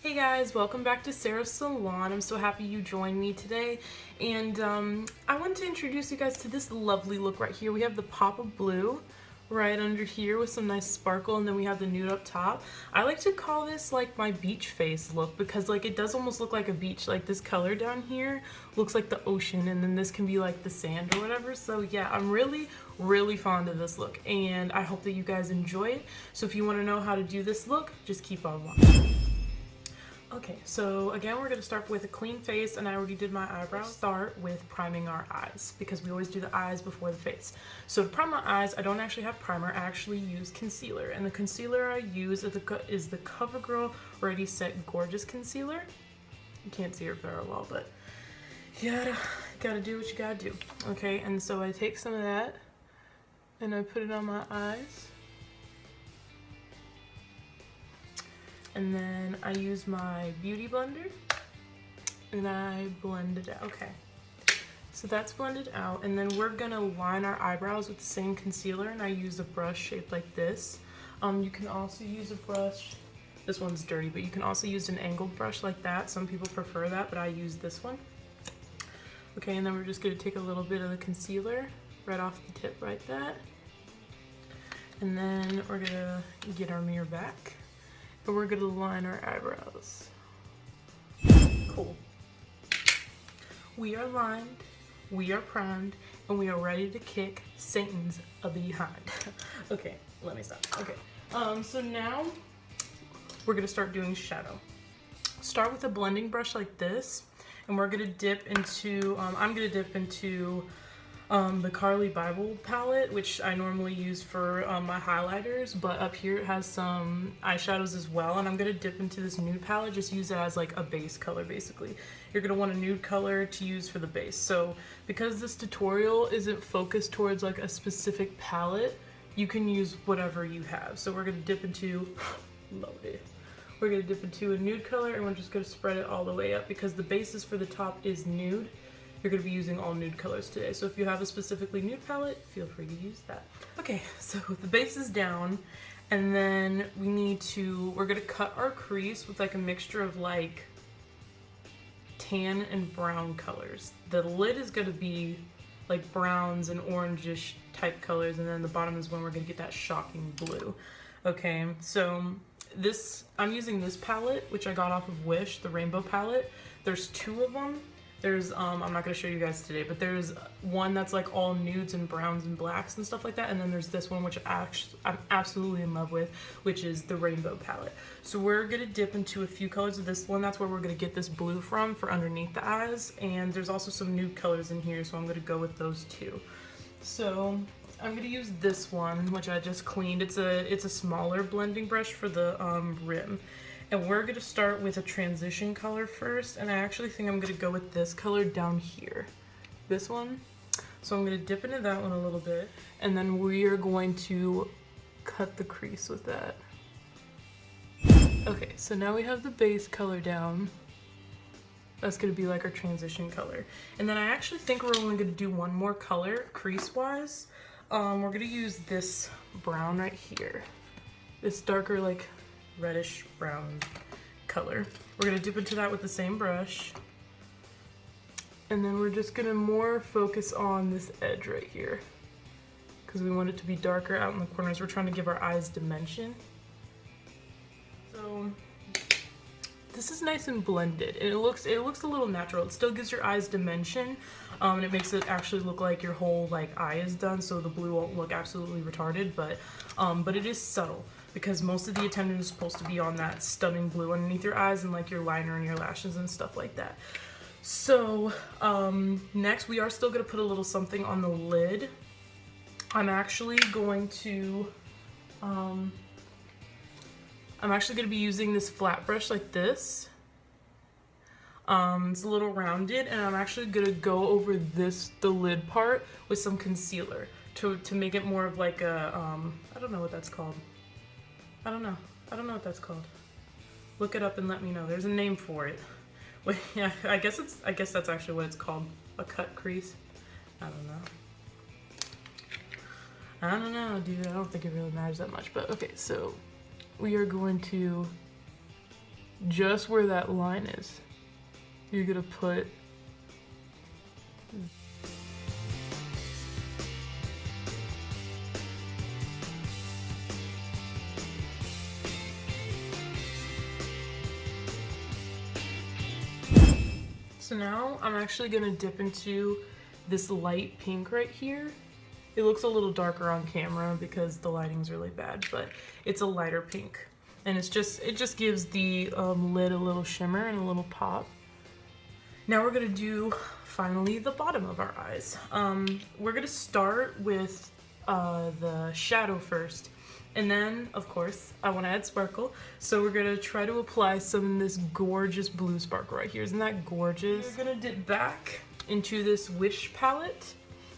Hey guys, welcome back to Sarah's Salon. I'm so happy you joined me today, and I want to introduce you guys to this lovely look right here. We have the pop of blue right under here with some nice sparkle, and then we have the nude up top. I like to call this like my beach face look because like it does almost look like a beach. Like this color down here looks like the ocean, and then this can be like the sand or whatever. So yeah, I'm really fond of this look, and I hope that you guys enjoy it. So if you want to know how to do this look, just keep on watching. Okay, so again, we're going to start with a clean face, and I already did my eyebrows. Start with priming our eyes because we always do the eyes before the face. So to prime my eyes, I don't actually have primer, I actually use concealer, and the concealer I use is the CoverGirl Ready Set Gorgeous Concealer. You can't see it very well, but you gotta do what you gotta do. Okay, and so I take some of that and I put it on my eyes. And then I use my beauty blender and I blend it out. Okay, so that's blended out, and then we're gonna line our eyebrows with the same concealer, and I use a brush shaped like this. You can also use a brush, this one's dirty, but you can also use an angled brush like that. Some people prefer that, but I use this one. Okay, and then we're just gonna take a little bit of the concealer right off the tip like that. And then we're gonna get our mirror back. And we're gonna line our eyebrows. Cool. We are lined, we are primed, and we are ready to kick Satan's behind. Okay, let me stop. Okay, so now we're gonna start doing shadow. Start with a blending brush like this, and we're gonna dip into, I'm gonna dip into the Carli Bybel palette, which I normally use for my highlighters, but up here it has some eyeshadows as well, and I'm going to dip into this nude palette, just use it as like a base color basically. You're going to want a nude color to use for the base. So because this tutorial isn't focused towards like a specific palette, you can use whatever you have. So we're going to dip into, loaded. We're going to dip into a nude color, and we're just going to spread it all the way up because the basis for the top is nude. You're going to be using all nude colors today, so if you have a specifically nude palette, feel free to use that. Okay, so the base is down, and then we're going to cut our crease with like a mixture of like tan and brown colors. The lid is going to be like browns and orangish type colors, and then the bottom is when we're going to get that shocking blue. Okay, so I'm using this palette, which I got off of Wish, the rainbow palette. There's two of them. There's, I'm not going to show you guys today, but there's one that's like all nudes and browns and blacks and stuff like that, and then there's this one which I'm absolutely in love with, which is the rainbow palette. So we're going to dip into a few colors of this one. That's where we're going to get this blue from for underneath the eyes, and there's also some nude colors in here, so I'm going to go with those two. So I'm going to use this one, which I just cleaned. It's a smaller blending brush for the rim. And we're going to start with a transition color first, and I actually think I'm going to go with this color down here. This one. So I'm going to dip into that one a little bit, and then we are going to cut the crease with that. Okay, so now we have the base color down. That's going to be like our transition color. And then I actually think we're only going to do one more color, crease-wise. We're going to use this brown right here. This darker, like, reddish brown color. We're going to dip into that with the same brush, and then we're just going to more focus on this edge right here because we want it to be darker out in the corners. We're trying to give our eyes dimension. So this is nice and blended, and it looks a little natural. It still gives your eyes dimension, and it makes it actually look like your whole like eye is done, so the blue won't look absolutely retarded, but it is subtle, because most of the attention is supposed to be on that stunning blue underneath your eyes and like your liner and your lashes and stuff like that. So next we are still going to put a little something on the lid. I'm actually going to be using this flat brush like this. It's a little rounded, and I'm actually going to go over the lid part with some concealer to make it more of like a, I don't know what that's called. I don't know what that's called. Look it up and let me know. There's a name for it. Wait, yeah, I guess that's actually what it's called. A cut crease. I don't know, dude. I don't think it really matters that much. But okay, so we are going to just where that line is, you're gonna put so now I'm actually gonna dip into this light pink right here. It looks a little darker on camera because the lighting's really bad, but it's a lighter pink. And it just gives the lid a little shimmer and a little pop. Now we're gonna do finally the bottom of our eyes. We're gonna start with the shadow first. And then, of course, I want to add sparkle. So we're going to try to apply some of this gorgeous blue sparkle right here. Isn't that gorgeous? We're going to dip back into this Wish palette.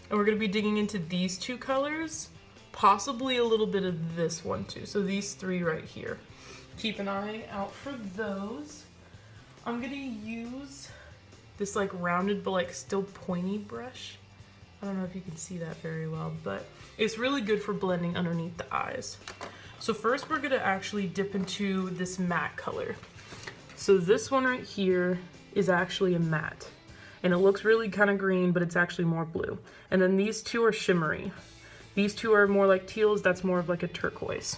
And we're going to be digging into these two colors. Possibly a little bit of this one too. So these three right here. Keep an eye out for those. I'm going to use this like rounded but like still pointy brush. I don't know if you can see that very well, but it's really good for blending underneath the eyes. So first we're gonna actually dip into this matte color. So this one right here is actually a matte, and it looks really kind of green, but it's actually more blue. And then these two are shimmery. These two are more like teals, that's more of like a turquoise.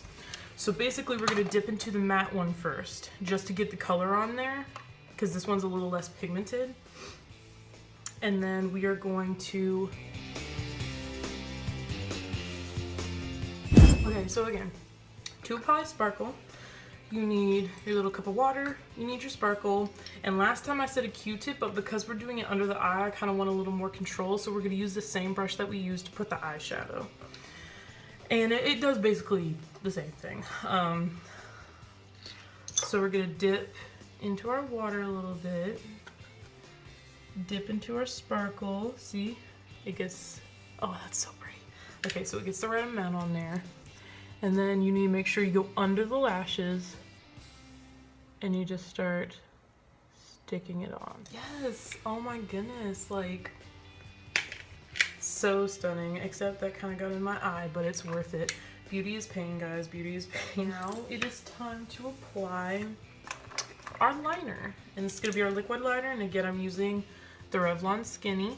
So basically we're gonna dip into the matte one first, just to get the color on there, because this one's a little less pigmented. And then we are going to... Okay, so again, to apply sparkle, you need your little cup of water, you need your sparkle, and last time I said a Q-tip, but because we're doing it under the eye, I kind of want a little more control, so we're going to use the same brush that we used to put the eyeshadow. And it does basically the same thing. So we're going to dip into our water a little bit. Dip into our sparkle. See? It gets... Oh, that's so pretty. Okay, so it gets the right amount on there. And then you need to make sure you go under the lashes and you just start sticking it on. Yes! Oh my goodness, like, so stunning, except that kind of got in my eye, but it's worth it. Beauty is pain, guys, beauty is pain. Now it is time to apply our liner. And it's gonna be our liquid liner, and again, I'm using the Revlon Skinny.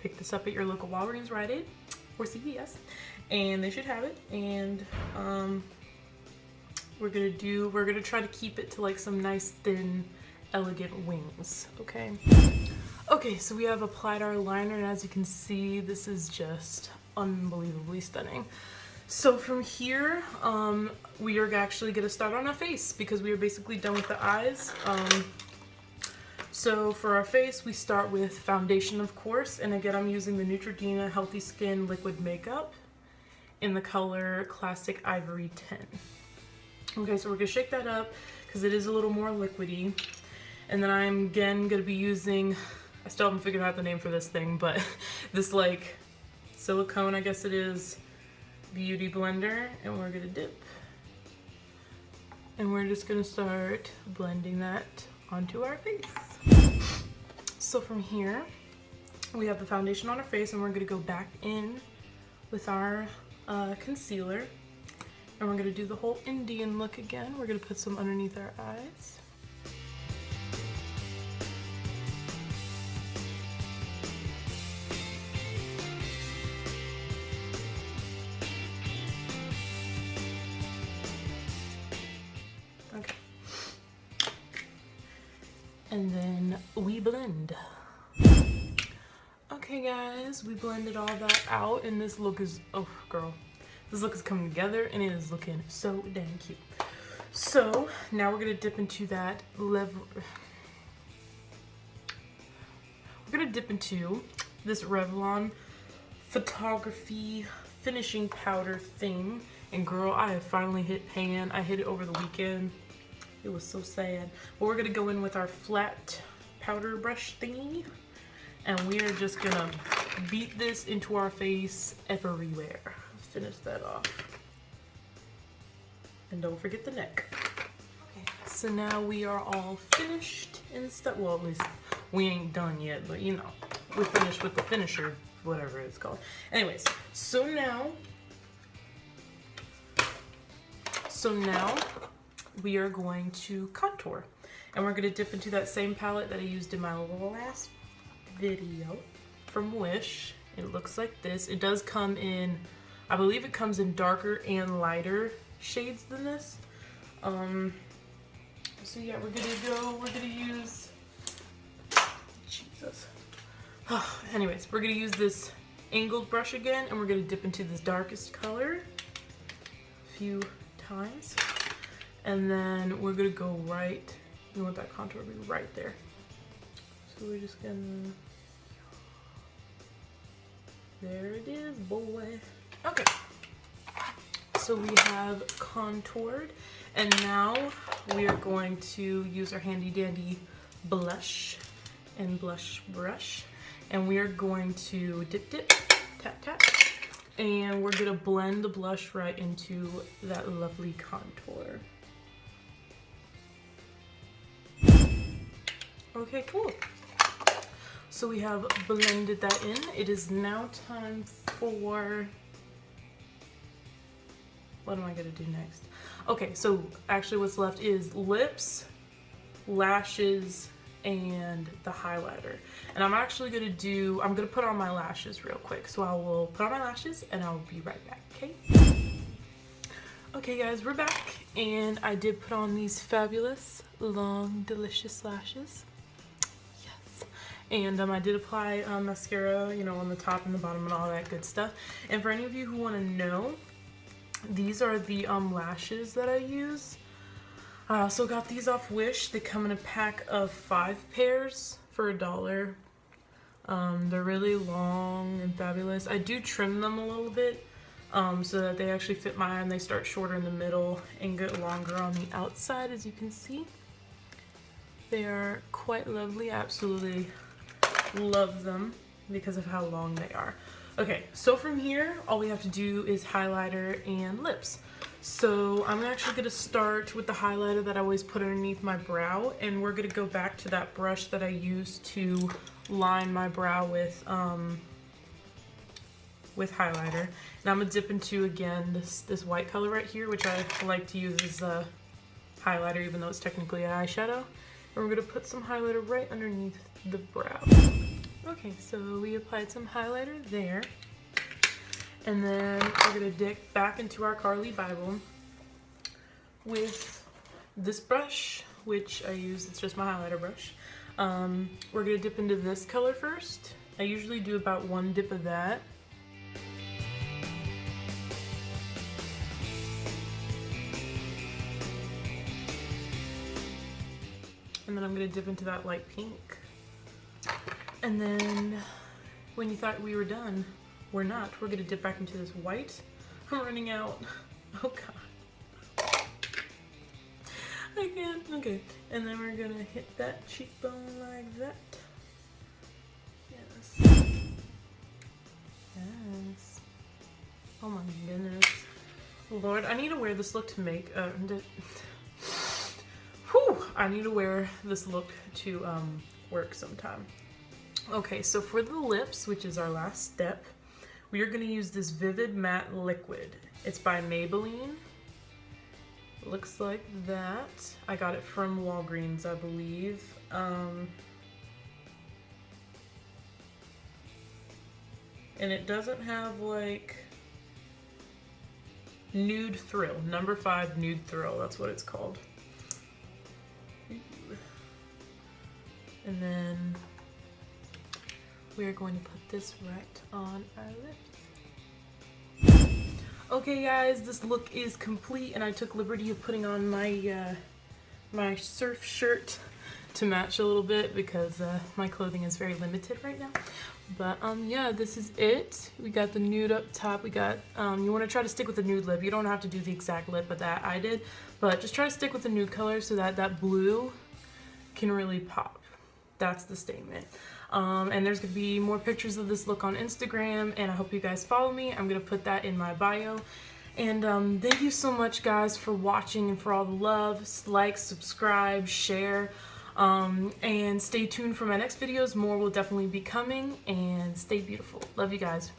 Pick this up at your local Walgreens, Rite Aid, or CVS, and they should have it. And we're gonna try to keep it to like some nice thin elegant wings. Okay, so we have applied our liner, and as you can see, this is just unbelievably stunning. So from here, we are actually gonna start on our face because we are basically done with the eyes. So for our face, we start with foundation, of course, and again, I'm using the Neutrogena Healthy Skin Liquid Makeup in the color Classic Ivory 10. Okay, so we're gonna shake that up because it is a little more liquidy. And then I'm again gonna be using, I still haven't figured out the name for this thing, but this like silicone, I guess it is, beauty blender, and we're gonna dip. And we're just gonna start blending that onto our face. So from here, we have the foundation on our face, and we're gonna go back in with our concealer, and we're gonna do the whole Indian look again. We're gonna put some underneath our eyes. Okay. And then we blend. Okay guys, we blended all that out, and this look is, oh girl, this look is coming together and it is looking so dang cute. So now we're gonna dip into that we're gonna dip into this Revlon photography finishing powder thing. And girl, I have finally hit pan. I hit it over the weekend. It was so sad. But we're gonna go in with our flat powder brush thingy, and we are just gonna beat this into our face everywhere. Finish that off. And don't forget the neck. Okay, so now we are all finished and stuff. Well, at least we ain't done yet, but you know, we're finished with the finisher, whatever it's called. Anyways, so now we are going to contour. And we're going to dip into that same palette that I used in my last video from Wish. It looks like this. It does come in, I believe it comes in darker and lighter shades than this. So yeah, we're gonna use, Jesus. Anyways, we're gonna use this angled brush again, and we're gonna dip into this darkest color a few times. And then we're gonna go right, we want that contour to be right there. So we're just gonna, there it is, boy. Okay, so we have contoured, and now we are going to use our handy dandy blush and blush brush, and we are going to dip, tap, tap, and we're gonna blend the blush right into that lovely contour. Okay, cool. So we have blended that in. It is now time for, what am I gonna do next? Okay, so actually what's left is lips, lashes, and the highlighter. And I'm actually I'm gonna put on my lashes real quick. So I will put on my lashes and I'll be right back, okay? Okay guys, we're back, and I did put on these fabulous, long, delicious lashes. Yes. And I did apply mascara, you know, on the top and the bottom and all that good stuff. And for any of you who wanna know, these are the lashes that I use. I also got these off Wish. They come in a pack of 5 pairs for $1. They're really long and fabulous. I do trim them a little bit so that they actually fit my eye, and they start shorter in the middle and get longer on the outside, as you can see. They are quite lovely. I absolutely love them because of how long they are. Okay, so from here, all we have to do is highlighter and lips. So I'm actually gonna start with the highlighter that I always put underneath my brow, and we're gonna go back to that brush that I used to line my brow with highlighter. And I'm gonna dip into, again, this white color right here, which I like to use as a highlighter, even though it's technically an eyeshadow. And we're gonna put some highlighter right underneath the brow. Okay, so we applied some highlighter there, and then we're gonna dip back into our Carli Bybel with this brush, which I use, it's just my highlighter brush. We're gonna dip into this color first. I usually do about 1 dip of that. And then I'm gonna dip into that light pink. And then, when you thought we were done, we're not. We're gonna dip back into this white. I'm running out. Oh God. I can't. Okay. And then we're gonna hit that cheekbone like that. Yes. Yes. Oh my goodness. Lord, I need to wear this look to make, I need to wear this look to work sometime. Okay, so for the lips, which is our last step, we are going to use this Vivid Matte Liquid. It's by Maybelline. It looks like that. I got it from Walgreens, I believe. And it doesn't have like Nude Thrill, number 5 Nude Thrill, that's what it's called. And then we're going to put this right on our lips. Okay guys, this look is complete, and I took liberty of putting on my my surf shirt to match a little bit because my clothing is very limited right now. But yeah, this is it. We got the nude up top. We got, you want to try to stick with the nude lip. You don't have to do the exact lip that I did, but just try to stick with the nude color so that that blue can really pop. That's the statement. And there's gonna be more pictures of this look on Instagram, and I hope you guys follow me. I'm gonna put that in my bio. And thank you so much guys for watching and for all the love. Like, subscribe, share, and stay tuned for my next videos. More will definitely be coming, and stay beautiful. Love you guys.